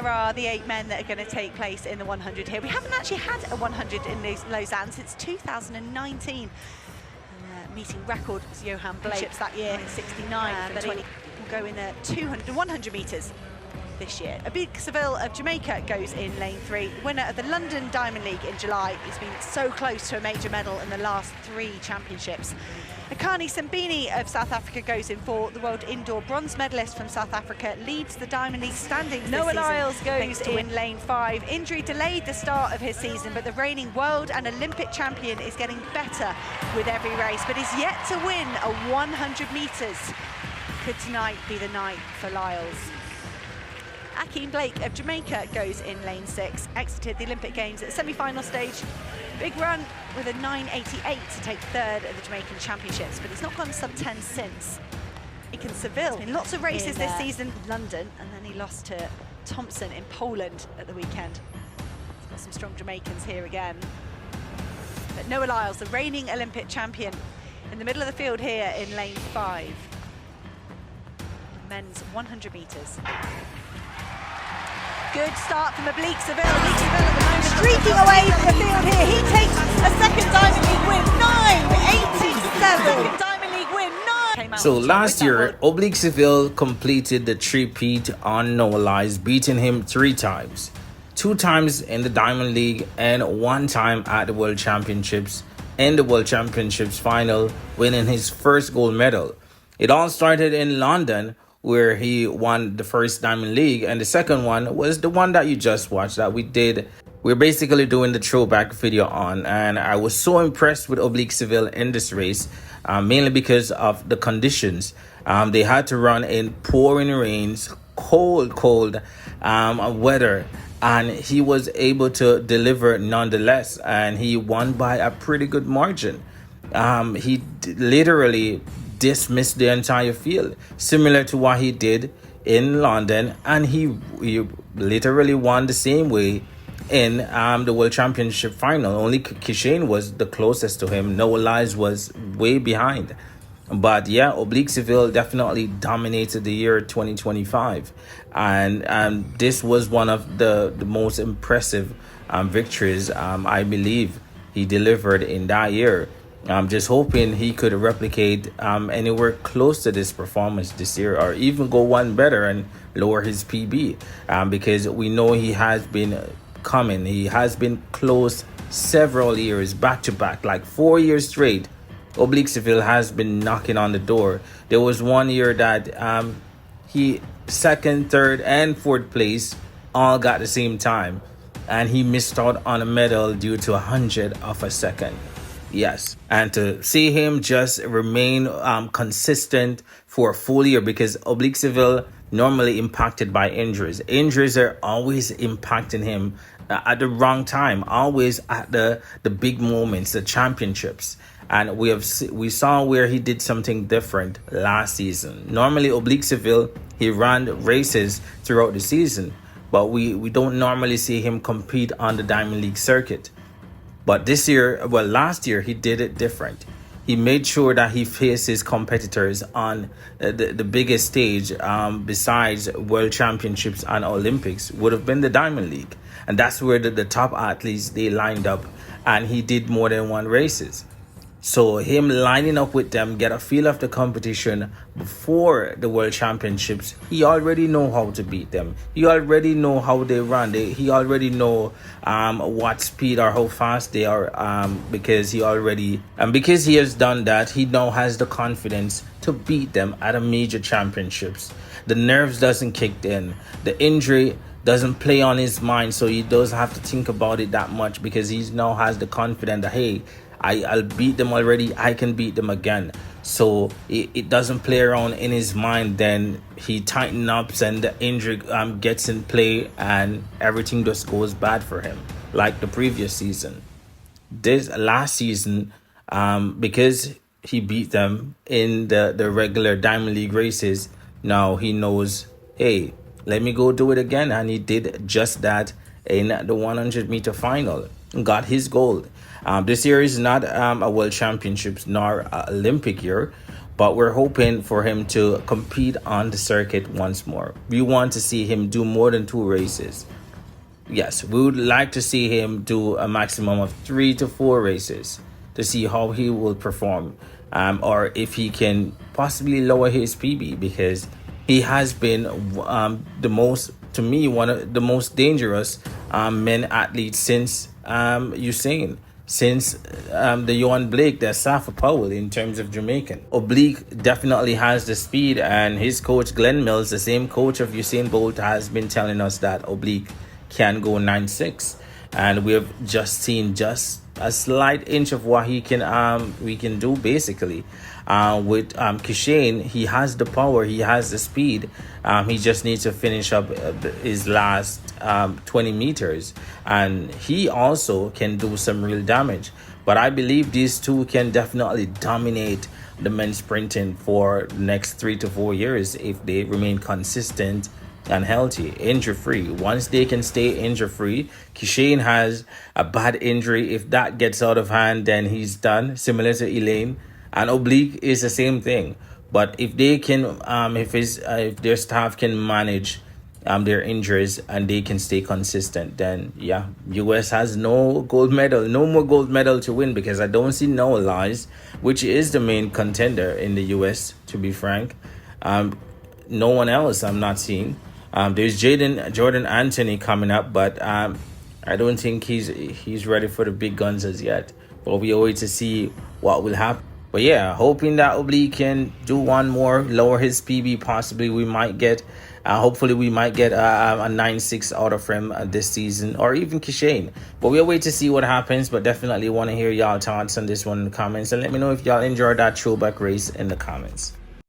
There are the 8 men that are going to take place in the 100 here. We haven't actually had a 100 in Lausanne since 2019. Meeting record was Johan Blake that year, 69 for 20. Will go in the 200 100 metres this year. Oblique Seville of Jamaica goes in lane 3. Winner of the London Diamond League in July. He's been so close to a major medal in the last 3 championships. Akani Simbini of South Africa goes in 4. The world indoor bronze medalist from South Africa leads the Diamond League standings this season. Lyles goes in lane 5. Injury delayed the start of his season, but the reigning world and Olympic champion is getting better with every race, but is yet to win a 100 metres. Could tonight be the night for Lyles? Akeem Blake of Jamaica goes in lane 6. Exited the Olympic Games at the semi-final stage. Big run with a 9.88 to take 3rd at the Jamaican Championships, but he's not gone sub-10 since. In Seville, in lots of races this season, London, and then he lost to Thompson in Poland at the weekend. He's got some strong Jamaicans here again. But Noah Lyles, the reigning Olympic champion, in the middle of the field here in lane 5. Men's 100 metres. Good start from Oblique Seville. Oblique Seville at the moment streaking away from the field here. He takes a second Diamond League win, 9.87. Second Diamond League win, 9. So last year, Oblique Seville completed the three-peat on Noah Lyles, beating him 3 times. 2 times in the Diamond League and 1 time at the World Championships. In the World Championships final, winning his first gold medal. It all started in London, where he won the first Diamond League, and the second one was the one that you just watched that we did. We're basically doing the throwback video on, and I was so impressed with Oblique Seville in this race, mainly because of the conditions. They had to run in pouring rains, cold weather, and he was able to deliver nonetheless, and he won by a pretty good margin. He literally dismissed the entire field, similar to what he did in London, and he literally won the same way in the World Championship final. Only Kishane was the closest to him. Noah Lyles was way behind. But yeah, Oblique Seville definitely dominated the year 2025, and this was one of the most impressive victories I believe he delivered in that year. I'm just hoping he could replicate anywhere close to this performance this year, or even go one better and lower his PB, because we know he has been coming. He has been close several years back to back, like 4 years straight. Oblique Seville has been knocking on the door. There was one year that he 2nd, 3rd, and 4th place all got the same time, and he missed out on a medal due to 100 of a second. Yes, and to see him just remain consistent for a full year, because Oblique Seville normally impacted by injuries. Injuries are always impacting him at the wrong time, always at the big moments, the championships. And we saw where he did something different last season. Normally, Oblique Seville, he ran races throughout the season, but we don't normally see him compete on the Diamond League circuit. But this year, well, last year, he did it different. He made sure that he faced his competitors on the biggest stage, besides World Championships and Olympics, would have been the Diamond League. And that's where the top athletes, they lined up, and he did more than 1 races. So him lining up with them, get a feel of the competition before the World Championships, he already know how to beat them. He already know how they run. He already know what speed or how fast they are, because he has done that, he now has the confidence to beat them at a major championships. The nerves doesn't kick in. The injury doesn't play on his mind, so he doesn't have to think about it that much, because he now has the confidence that, hey, I'll beat them already, I can beat them again. So it doesn't play around in his mind. Then he tightens up and the injury gets in play, and everything just goes bad for him, like the previous season. This last season, because he beat them in the regular Diamond League races, now he knows, hey, let me go do it again. And he did just that in the 100-meter final, got his gold. This year is not a World Championships nor Olympic year, but we're hoping for him to compete on the circuit once more. We want to see him do more than 2 races. Yes, we would like to see him do a maximum of 3 to 4 races to see how he will perform, or if he can possibly lower his PB, because he has been one of the most dangerous men athletes since Usain, since the Johan Blake, the Safa Powell in terms of Jamaican. Oblique definitely has the speed, and his coach Glenn Mills, the same coach of Usain Bolt, has been telling us that Oblique can go 9.6, and we've just seen just a slight inch of what he can we can do basically. With Kishane, he has the power, he has the speed. He just needs to finish up his last 20 meters, and he also can do some real damage. But I believe these two can definitely dominate the men's sprinting for the next 3 to 4 years if they remain consistent and healthy, injury-free. Once they can stay injury-free, Kishane has a bad injury. If that gets out of hand, then he's done, similar to Elaine. And Oblique is the same thing. But if they can, if their staff can manage their injuries and they can stay consistent, then yeah, US has no more gold medal to win, because I don't see Noah Lyles, which is the main contender in the US, to be frank. No one else I'm not seeing. There's Jordan Anthony coming up, but I don't think he's ready for the big guns as yet. But we wait to see what will happen. But yeah, hoping that Oblique can do one more, lower his PB. Possibly we might get, hopefully we might get a 9.6 out of him this season, or even Kishane. But we'll wait to see what happens. But definitely want to hear y'all thoughts on this one in the comments, and let me know if y'all enjoyed that throwback race in the comments.